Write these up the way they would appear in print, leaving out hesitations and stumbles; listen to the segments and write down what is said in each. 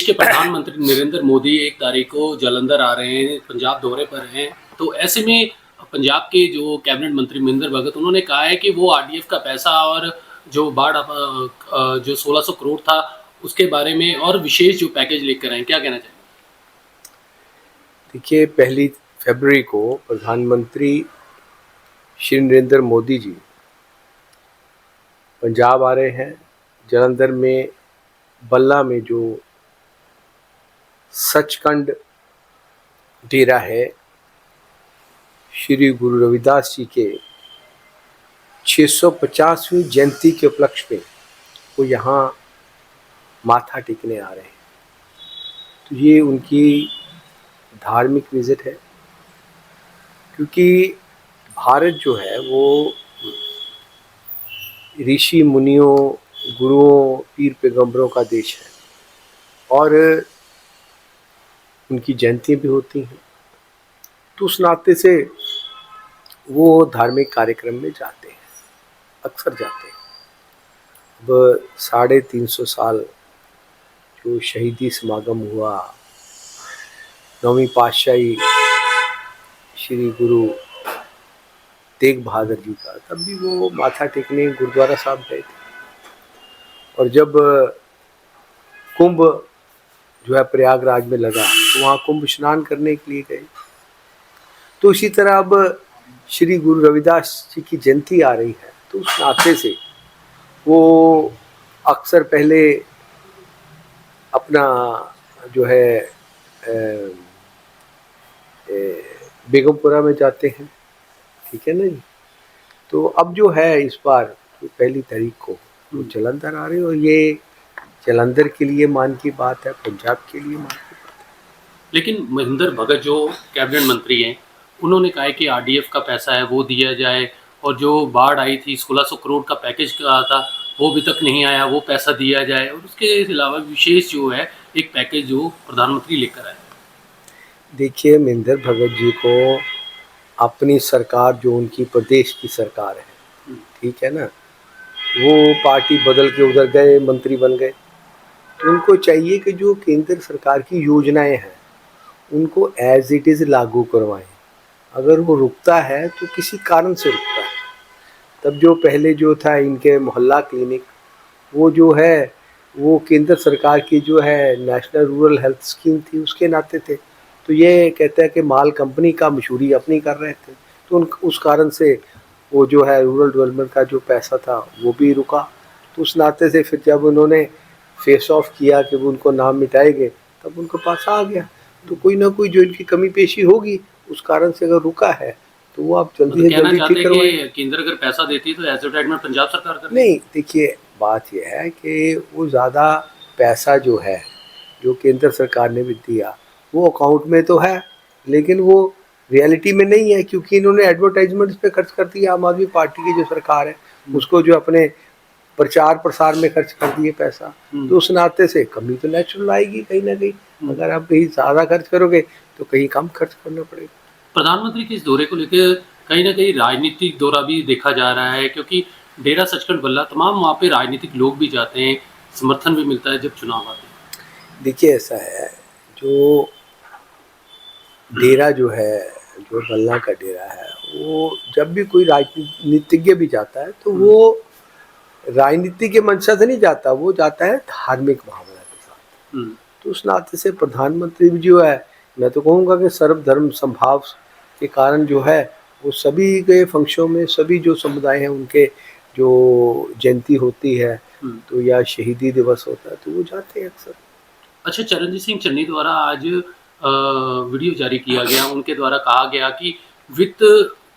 के प्रधानमंत्री नरेंद्र मोदी 1 तारीख को जालंधर आ रहे हैं, पंजाब दौरे पर हैं। तो ऐसे में पंजाब के जो कैबिनेट मंत्री महेंद्र भगत उन्होंने कहा है कि वो आरडीएफ का पैसा और जो जो 1600 करोड़ था उसके बारे में और विशेष जो पैकेज लेकर आए, क्या कहना चाहिए? देखिए, 1 फरवरी को प्रधानमंत्री श्री नरेंद्र मोदी जी पंजाब आ रहे हैं। जालंधर में बल्ला में जो सचखंड डेरा है, श्री गुरु रविदास जी के 650वीं जयंती के उपलक्ष्य में वो यहाँ माथा टेकने आ रहे हैं। तो ये उनकी धार्मिक विजिट है, क्योंकि भारत जो है वो ऋषि मुनियों, गुरुओं, पीर पैगंबरों का देश है और उनकी जयंतियाँ भी होती हैं। तो उस नाते से वो धार्मिक कार्यक्रम में जाते हैं, अक्सर जाते हैं। अब 350 साल जो शहीदी समागम हुआ, 9वीं पातशाही श्री गुरु तेग बहादुर जी का, तब भी वो माथा टेकने गुरुद्वारा साहब गए थे। और जब कुंभ जो है प्रयागराज में लगा तो वहाँ कुंभ स्नान करने के लिए गए। तो इसी तरह अब श्री गुरु रविदास जी की जयंती आ रही है, तो उस नाते से वो अक्सर पहले अपना जो है बेगमपुरा में जाते हैं, ठीक है ना जी। तो अब जो है इस बार तो 1 तारीख को वो जालंधर आ रहे हैं, और ये जालंधर के लिए मान की बात है, पंजाब के लिए मान की बात है। लेकिन महेंद्र भगत जो कैबिनेट मंत्री हैं, उन्होंने कहा है कि आरडीएफ का पैसा है वो दिया जाए, और जो बाढ़ आई थी 1600 करोड़ का पैकेज कहा था वो अभी तक नहीं आया, वो पैसा दिया जाए, और उसके अलावा विशेष जो है एक पैकेज जो प्रधानमंत्री लेकर आए। देखिए, महेंद्र भगत जी को अपनी सरकार, जो उनकी प्रदेश की सरकार है, ठीक है ना, वो पार्टी बदल के उधर गए, मंत्री बन गए, तो उनको चाहिए कि जो केंद्र सरकार की योजनाएं हैं उनको एज इट इज़ लागू करवाएं। अगर वो रुकता है तो किसी कारण से रुकता है। तब जो पहले जो था इनके मोहल्ला क्लिनिक, वो जो है वो केंद्र सरकार की जो है नेशनल रूरल हेल्थ स्कीम थी, उसके नाते थे। तो ये कहते हैं कि माल कंपनी का मशहूरी अपनी कर रहे थे, तो उस कारण से वो जो है रूरल डेवलपमेंट का जो पैसा था वो भी रुका। तो उस नाते से फिर जब उन्होंने फेस ऑफ किया कि वो उनको नाम मिटाएंगे, तब उनको पास आ गया। तो कोई ना कोई जो इनकी कमी पेशी होगी, उस कारण से अगर रुका है तो वो आप जल्दी से जल्दी ठीक करवाएं। केंद्र अगर पैसा देती है तो एडवर्टाइजमेंट पंजाब सरकार कर नहीं, देखिए बात यह है कि वो ज़्यादा पैसा जो है जो केंद्र सरकार ने भी दिया वो अकाउंट में तो है, लेकिन वो रियलिटी में नहीं है, क्योंकि इन्होंने एडवर्टाइजमेंट्स पे खर्च कर दिया। आम आदमी पार्टी की जो सरकार है उसको जो अपने प्रचार प्रसार में खर्च कर दिए पैसा, तो उस नाते से कमी तो नेचुरल आएगी कहीं ना कहीं। अगर आप कहीं ज़्यादा खर्च करोगे तो कहीं कम खर्च करना पड़ेगा। प्रधानमंत्री के इस दौरे को लेकर कहीं ना कहीं राजनीतिक दौरा भी देखा जा रहा है, क्योंकि डेरा सचखंड बल्ला तमाम वहाँ पे राजनीतिक लोग भी जाते हैं, समर्थन भी मिलता है जब चुनाव आते हैं। देखिए, ऐसा है, जो डेरा जो है, जो बल्ला का डेरा है, वो जब भी कोई राजनीतिज्ञ भी जाता है तो वो राजनीति के मंशा से नहीं जाता, वो जाता है धार्मिक भावना के साथ। तो उस नाते से प्रधानमंत्री भी जो है, मैं तो कहूँगा कि सर्वधर्म संभाव के कारण जो है वो सभी के फंक्शनों में, सभी जो समुदाय हैं उनके जो जयंती होती है तो या शहीदी दिवस होता है तो वो जाते हैं अक्सर। अच्छा, चरणजीत सिंह चन्नी द्वारा आज वीडियो जारी किया गया, उनके द्वारा कहा गया कि वित्त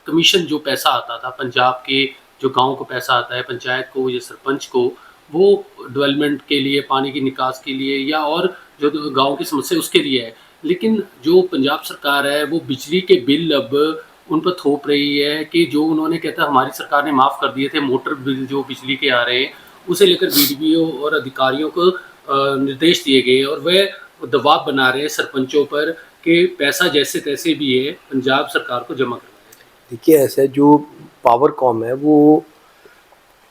कमीशन जो पैसा आता था पंजाब के, जो गांव को पैसा आता है पंचायत को या सरपंच को, वो डेवलपमेंट के लिए, पानी की निकास के लिए या और जो गांव की समस्या उसके लिए है, लेकिन जो पंजाब सरकार है वो बिजली के बिल अब उन पर थोप रही है कि जो उन्होंने कहता हमारी सरकार ने माफ़ कर दिए थे मोटर बिल जो बिजली के आ रहे हैं, उसे लेकर बीडीओ और अधिकारियों को निर्देश दिए गए और वह दबाव बना रहे हैं सरपंचों पर कि पैसा जैसे तैसे भी है पंजाब सरकार को जमा करवाया जाए। देखिए, ऐसा जो पावर कॉम है वो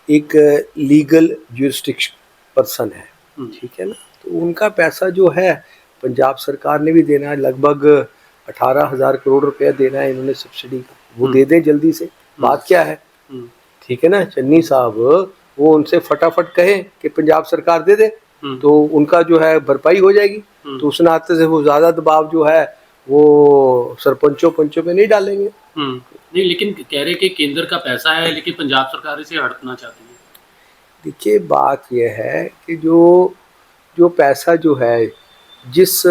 एक लीगल ज्यूरिस्डिक्शन पर्सन है, ठीक है ना। तो उनका पैसा जो है पंजाब सरकार ने भी देना है, लगभग 18,000 करोड़ रुपया देना है इन्होंने सब्सिडी का, वो दे दें जल्दी से। बात क्या है, ठीक है ना, चन्नी साहब वो उनसे फटाफट कहें कि पंजाब सरकार दे दे, तो उनका जो है भरपाई हो जाएगी। तो उस नाते से वो ज़्यादा दबाव जो है वो सरपंचों पंचों पे नहीं डालेंगे। नहीं, लेकिन कह रहे कि केंद्र का पैसा है लेकिन पंजाब सरकार इसे हड़पना चाहती है। देखिए बात यह है कि जो जो पैसा जो है जिस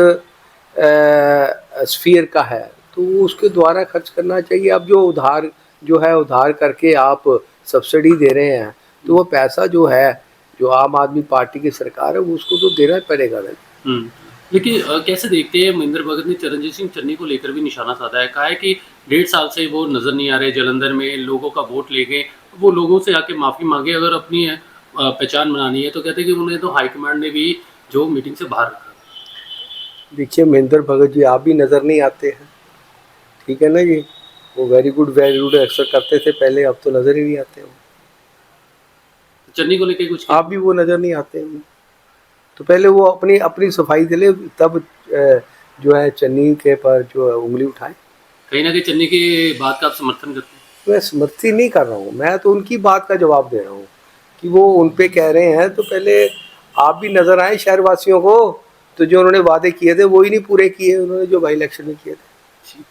स्फीयर का है तो वो उसके द्वारा खर्च करना चाहिए। अब जो उधार जो है उधार करके आप सब्सिडी दे रहे हैं तो वो पैसा जो है जो आम आदमी पार्टी की सरकार है वो उसको तो देना पड़ेगा ना। लेकिन कैसे देखते हैं, महेंद्र भगत ने चरणजीत सिंह चन्नी को लेकर भी निशाना साधा है, कहा है कि 1.5 साल से वो नज़र नहीं आ रहे जलंधर में, लोगों का वोट ले गए, वो लोगों से आके माफ़ी मांगे, अगर अपनी पहचान बनानी है तो कहते हैं कि उन्हें तो हाईकमांड ने भी जो मीटिंग से बाहर रखा। देखिए महेंद्र भगत जी आप भी नज़र नहीं आते हैं, ठीक है ना जी, वो वेरी गुड अक्सर करते थे पहले, अब तो नज़र ही नहीं आते हैं। चन्नी को लेकर कुछ आप भी वो नज़र नहीं आते हैं, तो पहले वो अपनी अपनी सफाई दे ले, तब जो है चन्नी के पर जो है उंगली उठाए। कहीं ना कहीं चन्नी की बात का आप समर्थन करते हैं? मैं समर्थन नहीं कर रहा हूँ, मैं तो उनकी बात का जवाब दे रहा हूँ कि वो उन पे कह रहे हैं, तो पहले आप भी नज़र आए शहरवासियों को, तो जो उन्होंने वादे किए थे वो ही नहीं पूरे किए उन्होंने, जो बाई इलेक्शन में किए थे।